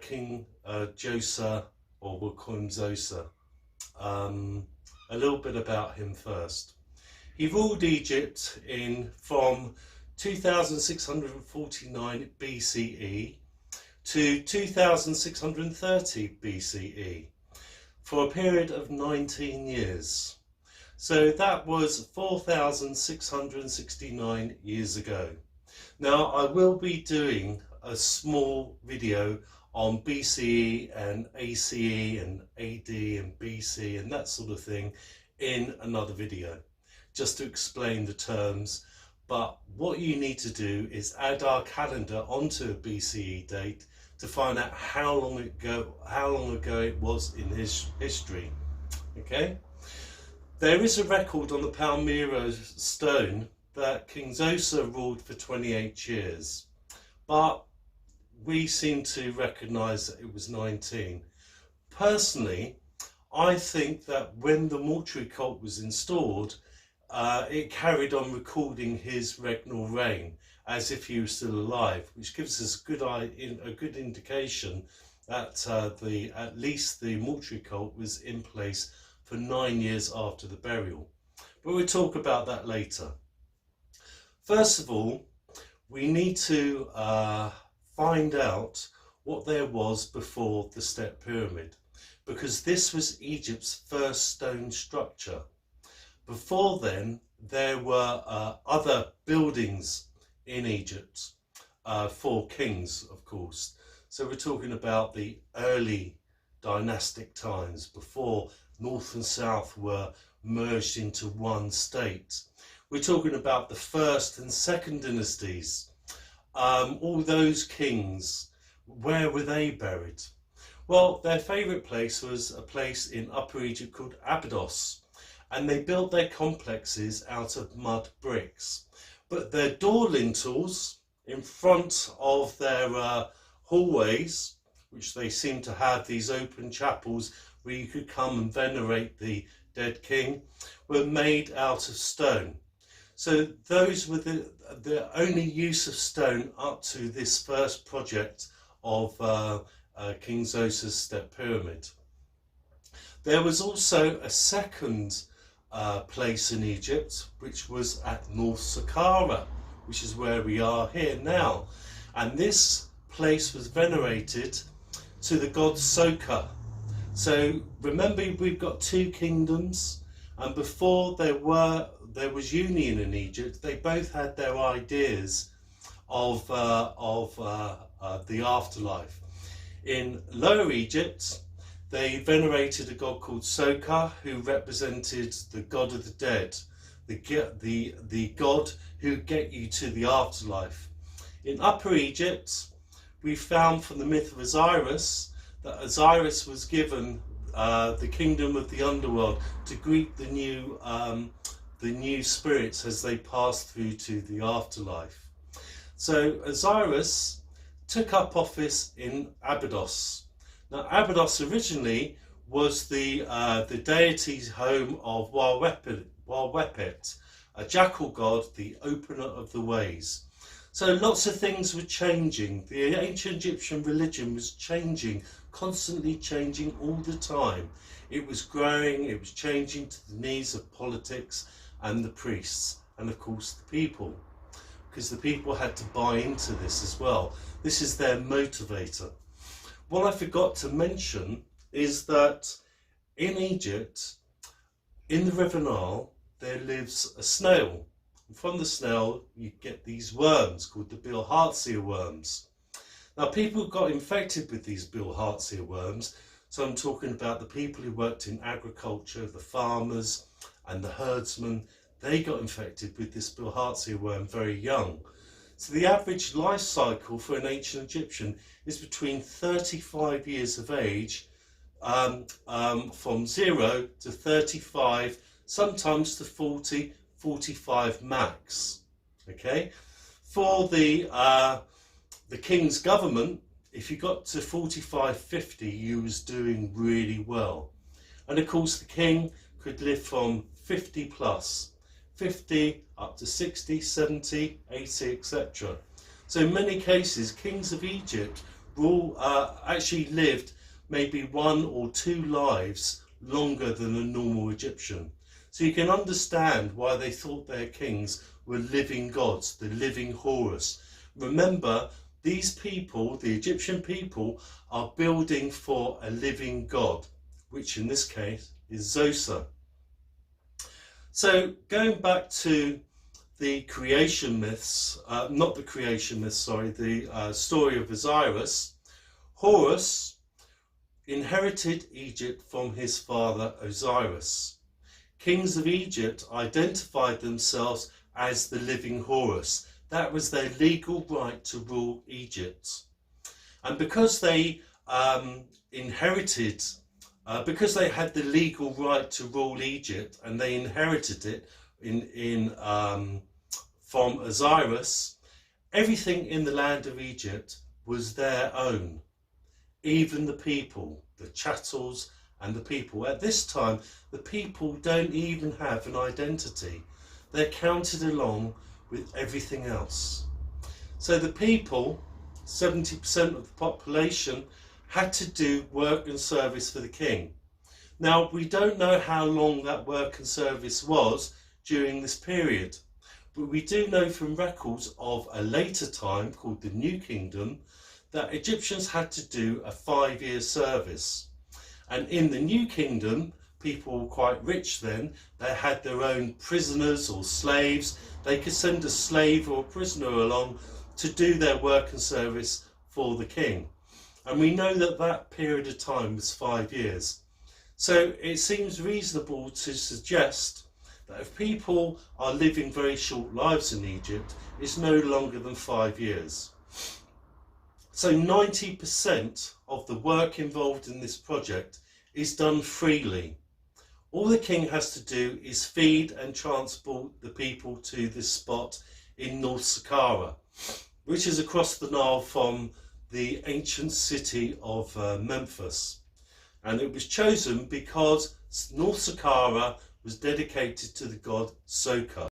King Djoser, or we'll call him Zoser. A little bit about him first. He ruled Egypt from 2649 BCE to 2630 BCE for a period of 19 years. So that was 4,669 years ago. Now I will be doing a small video on BCE and ACE and AD and BC and that sort of thing in another video, just to explain the terms. But what you need to do is add our calendar onto a BCE date to find out how long ago it was in his history. Okay, there is a record on the Palmyra stone that King Zoser ruled for 28 years, but we seem to recognise that it was 19. Personally, I think that when the mortuary cult was installed, it carried on recording his regnal reign as if he was still alive, which gives us a good indication that at least the mortuary cult was in place for 9 years after the burial. But we'll talk about that later. First of all, we need to find out what there was before the Step Pyramid, because this was Egypt's first stone structure. Before then, there were other buildings in Egypt for kings, of course. So we're talking about the early dynastic times, before North and South were merged into one state. We're talking about the first and second dynasties. All those kings, where were they buried? Well, their favourite place was a place in Upper Egypt called Abydos, and they built their complexes out of mud bricks. But their door lintels in front of their hallways, which they seem to have these open chapels where you could come and venerate the dead king, were made out of stone. So those were the only use of stone up to this first project of King Zoser's Step Pyramid. There was also a second place in Egypt, which was at North Saqqara, which is where we are here now. And this place was venerated to the god Soka. So remember, we've got two kingdoms, and before there was union in Egypt, they both had their ideas of the afterlife. In Lower Egypt, they venerated a god called Soka, who represented the god of the dead, the god who get you to the afterlife. In Upper Egypt, we found from the myth of Osiris that Osiris was given the kingdom of the underworld to greet the new spirits as they passed through to the afterlife. So Osiris took up office in Abydos. Now Abydos originally was the deity's home of Walwepet, a jackal god, the opener of the ways. So lots of things were changing. The ancient Egyptian religion was changing, constantly changing all the time. It was growing, it was changing to the needs of politics and the priests, and of course the people, because the people had to buy into this as well. This is their motivator. What I forgot to mention is that in Egypt, in the River Nile, there lives a snail. And from the snail, you get these worms called the Bilharzia worms. Now, people got infected with these Bilharzia worms. So I'm talking about the people who worked in agriculture, the farmers and the herdsmen. They got infected with this Bilharzia worm very young. So the average life cycle for an ancient Egyptian is between 35 years of age, from 0 to 35, sometimes to 40, 45 max. Okay, for the king's government, if you got to 45, 50, you was doing really well. And of course the king could live from 50 plus, 50 up to 60, 70, 80, etc. So in many cases, kings of Egypt actually lived maybe 1 or 2 lives longer than a normal Egyptian. So you can understand why they thought their kings were living gods, the living Horus. Remember, these people, the Egyptian people, are building for a living god, which in this case is Zoser. So going back to the creation myths, not the creation myths, sorry, the story of Osiris, Horus inherited Egypt from his father Osiris. Kings of Egypt identified themselves as the living Horus. That was their legal right to rule Egypt. And because they because they had the legal right to rule Egypt and they inherited it from Osiris, everything in the land of Egypt was their own. Even the people, the chattels and the people. At this time, the people don't even have an identity. They're counted along with everything else. So the people, 70% of the population, had to do work and service for the king. Now, we don't know how long that work and service was during this period, but we do know from records of a later time called the New Kingdom that Egyptians had to do a 5-year service. And in the New Kingdom, people were quite rich then. They had their own prisoners or slaves. They could send a slave or a prisoner along to do their work and service for the king. And we know that that period of time was 5 years. So it seems reasonable to suggest that if people are living very short lives in Egypt, it's no longer than 5 years. So 90% of the work involved in this project is done freely. All the king has to do is feed and transport the people to this spot in North Saqqara, which is across the Nile from the ancient city of Memphis. And it was chosen because North Saqqara was dedicated to the god Soka.